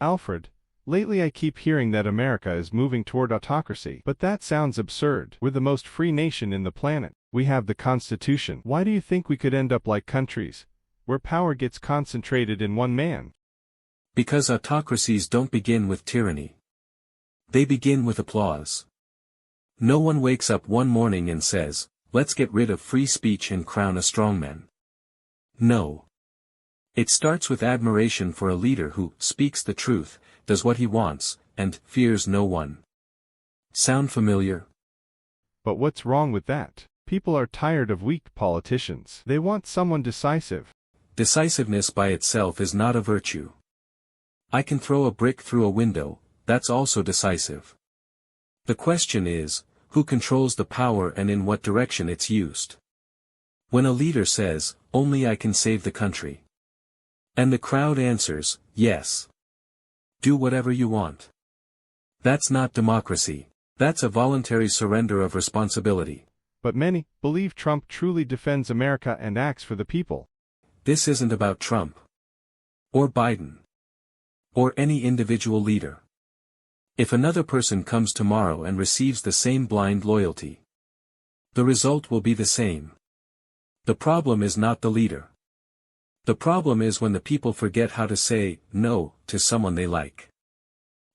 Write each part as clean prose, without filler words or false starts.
Alfred, lately I keep hearing that America is moving toward autocracy. But that sounds absurd. We're the most free nation in the planet. We have the Constitution. Why do you think we could end up like countries, where power gets concentrated in one man? Because autocracies don't begin with tyranny. They begin with applause. No one wakes up one morning and says, "Let's get rid of free speech and crown a strongman." No. It starts with admiration for a leader who speaks the truth, does what he wants, and fears no one. Sound familiar? But what's wrong with that? People are tired of weak politicians. They want someone decisive. Decisiveness by itself is not a virtue. I can throw a brick through a window, that's also decisive. The question is, who controls the power and in what direction it's used? When a leader says, "Only I can save the country," and the crowd answers, "Yes. Do whatever you want," that's not democracy. That's a voluntary surrender of responsibility. But many believe Trump truly defends America and acts for the people. This isn't about Trump. Or Biden. Or any individual leader. If another person comes tomorrow and receives the same blind loyalty, the result will be the same. The problem is not the leader. The problem is when the people forget how to say no to someone they like.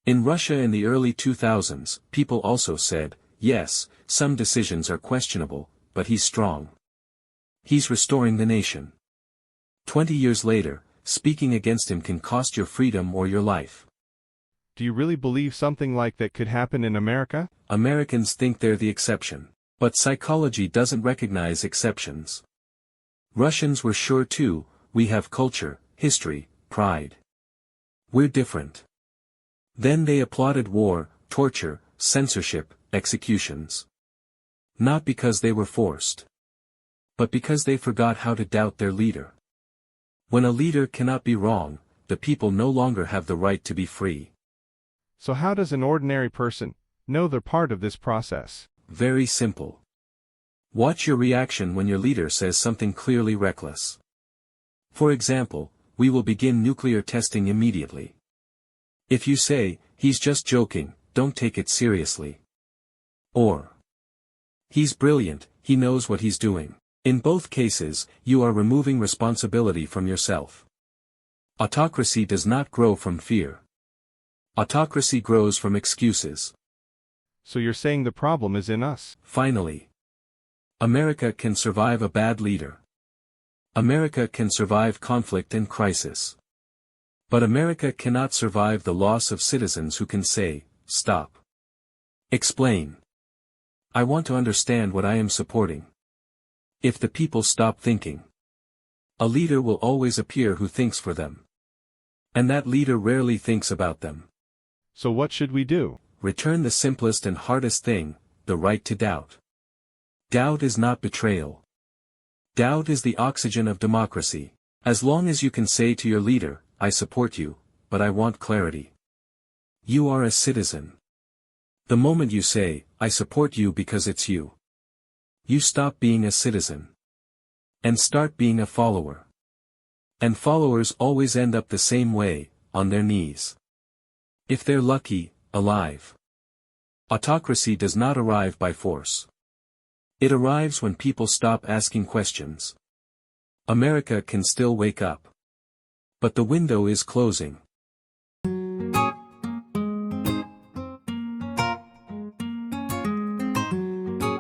In Russia in the early 2000s, people also said, "Yes, some decisions are questionable, but he's strong. He's restoring the nation." 20 years later, speaking against him can cost your freedom or your life. Do you really believe something like that could happen in America? Americans think they're the exception. But psychology doesn't recognize exceptions. Russians were sure too, we have culture, history, pride. We're different. Then they applauded war, torture, censorship, executions. Not because they were forced, but because they forgot how to doubt their leader. When a leader cannot be wrong, the people no longer have the right to be free. So how does an ordinary person know they're part of this process? Very simple. Watch your reaction when your leader says something clearly reckless. For example, "We will begin nuclear testing immediately." If you say, "He's just joking, don't take it seriously." Or, "He's brilliant, he knows what he's doing." In both cases, you are removing responsibility from yourself. Autocracy does not grow from fear. Autocracy grows from excuses. So you're saying the problem is in us? Finally. America can survive a bad leader. America can survive conflict and crisis. But America cannot survive the loss of citizens who can say, "Stop. Explain. I want to understand what I am supporting." If the people stop thinking, a leader will always appear who thinks for them. And that leader rarely thinks about them. So what should we do? Return the simplest and hardest thing, the right to doubt. Doubt is not betrayal. Doubt is the oxygen of democracy. As long as you can say to your leader, "I support you, but I want clarity," you are a citizen. The moment you say, "I support you because it's you," you stop being a citizen. And start being a follower. And followers always end up the same way, on their knees. If they're lucky, alive. Autocracy does not arrive by force. It arrives when people stop asking questions. America can still wake up. But the window is closing.